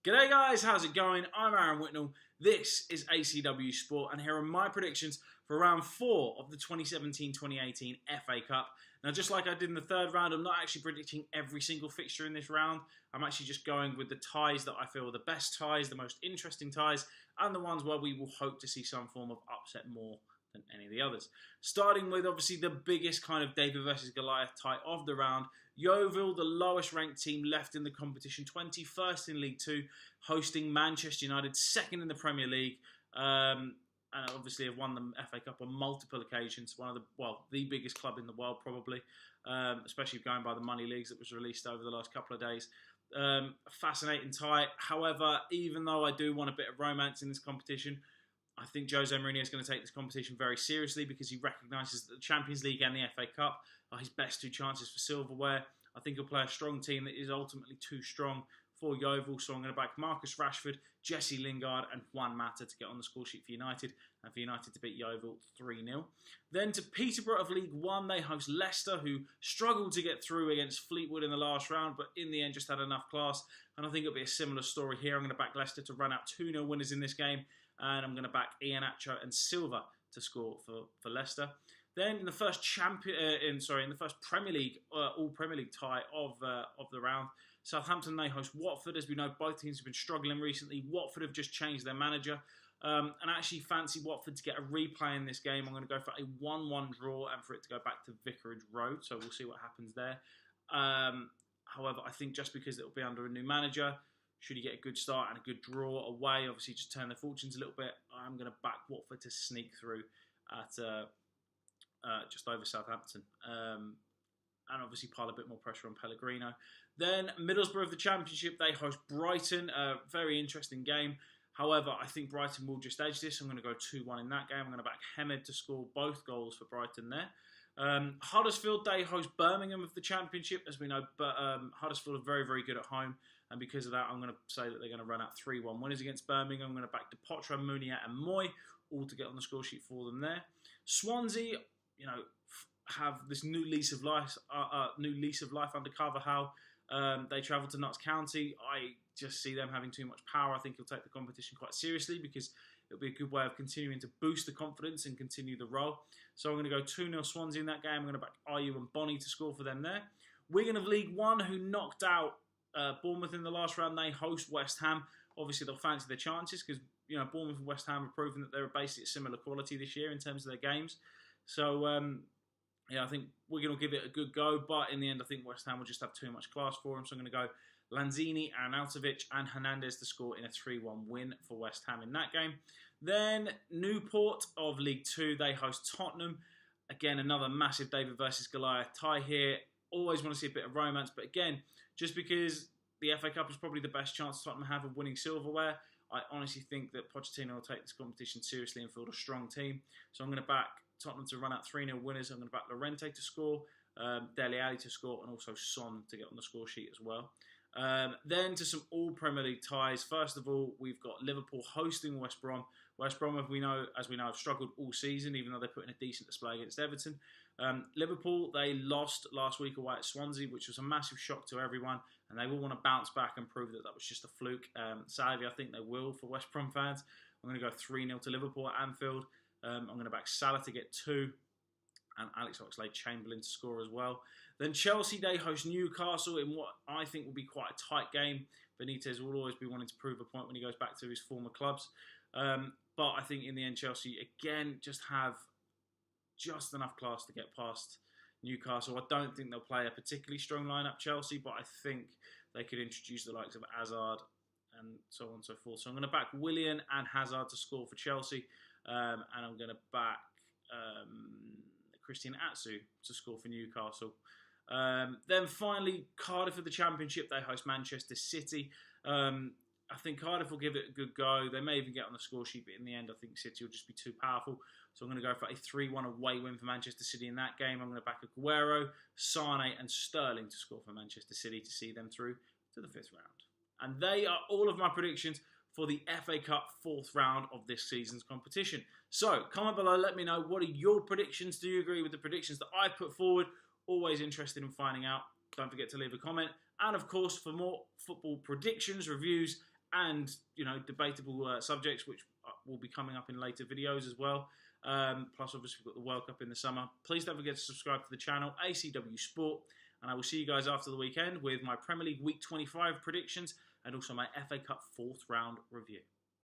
G'day guys, how's it going? I'm Aaron Whitnall. This is ACW Sport and here are my predictions for round 4 of the 2017-2018 FA Cup. Now just like I did in the third round, I'm not actually predicting every single fixture in this round. I'm actually just going with the ties that I feel are the best ties, the most interesting ties, and the ones where we will hope to see some form of upset more than any of the others. Starting with obviously the biggest kind of David versus Goliath tie of the round. Yeovil, the lowest ranked team left in the competition, 21st in League 2, hosting Manchester United, 2nd in the Premier League, and obviously have won the FA Cup on multiple occasions. One of the biggest club in the world probably, especially going by the money leagues that was released over the last couple of days. Fascinating tie. However, even though I do want a bit of romance in this competition, I think Jose Mourinho is going to take this competition very seriously because he recognises that the Champions League and the FA Cup are his best two chances for silverware. I think he'll play a strong team that is ultimately too strong for Yeovil, so I'm going to back Marcus Rashford, Jesse Lingard and Juan Mata to get on the score sheet for United, and for United to beat Yeovil 3-0. Then to Peterborough of League 1, they host Leicester, who struggled to get through against Fleetwood in the last round, but in the end just had enough class, and I think it'll be a similar story here. I'm going to back Leicester to run out 2-0 winners in this game, and I'm going to back Iheanacho and Silva to score for Leicester. Then in the first Premier League, all Premier League tie of the round, Southampton, they host Watford. As we know, both teams have been struggling recently. Watford have just changed their manager, and I actually fancy Watford to get a replay in this game. I'm going to go for a 1-1 draw and for it to go back to Vicarage Road. So we'll see what happens there. However, I think just because it will be under a new manager, should he get a good start and a good draw away, obviously just turn their fortunes a little bit, I'm going to back Watford to sneak through at just over Southampton. And obviously pile a bit more pressure on Pellegrino. Then Middlesbrough of the Championship, they host Brighton. A very interesting game. However, I think Brighton will just edge this. I'm going to go 2-1 in that game. I'm going to back Hemed to score both goals for Brighton there. Huddersfield, they host Birmingham of the Championship. As we know, but Huddersfield are very, very good at home. And because of that, I'm going to say that they're going to run out 3-1 winners against Birmingham. I'm going to back Depotre, Mounier and Moy, all to get on the score sheet for them there. Swansea, have this new lease of life under Carvajal. They travel to Notts County. I just see them having too much power. I think he'll take the competition quite seriously because it'll be a good way of continuing to boost the confidence and continue the role. So I'm going to go 2-0 Swansea in that game. I'm going to back Ayew and Bonnie to score for them there. Wigan of League 1, who knocked out Bournemouth in the last round, they host West Ham. Obviously, they'll fancy their chances because Bournemouth and West Ham have proven that they're basically similar quality this year in terms of their games. So, I think Wigan will give it a good go, but in the end, I think West Ham will just have too much class for them. So I'm going to go Lanzini, Arnautovic, and Hernandez to score in a 3-1 win for West Ham in that game. Then Newport of League 2, they host Tottenham. Again, another massive David versus Goliath tie here. Always want to see a bit of romance, but again, just because the FA Cup is probably the best chance Tottenham have of winning silverware, I honestly think that Pochettino will take this competition seriously and field a strong team. So I'm going to back Tottenham to run out 3-0 winners. I'm going to back Llorente to score, Dele Alli to score, and also Son to get on the score sheet as well. Then to some all Premier League ties. First of all, we've got Liverpool hosting West Brom. West Brom, as we know, have struggled all season, even though they put in a decent display against Everton. Liverpool, they lost last week away at Swansea, which was a massive shock to everyone, and they will want to bounce back and prove that was just a fluke. Sadly, I think they will for West Brom fans. I'm going to go 3-0 to Liverpool at Anfield. I'm going to back Salah to get 2 and Alex Oxlade-Chamberlain to score as well. Then Chelsea, they host Newcastle in what I think will be quite a tight game. Benitez will always be wanting to prove a point when he goes back to his former clubs. But I think in the end, Chelsea, again, just have just enough class to get past Newcastle. I don't think they'll play a particularly strong lineup, Chelsea, but I think they could introduce the likes of Hazard and so on and so forth. So I'm going to back Willian and Hazard to score for Chelsea. And I'm going to back Christian Atsu to score for Newcastle. Then finally, Cardiff of the Championship, they host Manchester City. I think Cardiff will give it a good go. They may even get on the score sheet, but in the end, I think City will just be too powerful. So I'm going to go for a 3-1 away win for Manchester City in that game. I'm going to back Aguero, Sane and Sterling to score for Manchester City to see them through to the 5th round. And they are all of my predictions for the FA Cup 4th round of this season's competition. So, comment below, let me know, what are your predictions? Do you agree with the predictions that I put forward? Always interested in finding out. Don't forget to leave a comment. And of course, for more football predictions, reviews, and, you know, debatable subjects, which will be coming up in later videos as well. Plus, obviously, we've got the World Cup in the summer. Please don't forget to subscribe to the channel, ACW Sport. And I will see you guys after the weekend with my Premier League Week 25 predictions and also my FA Cup 4th round review.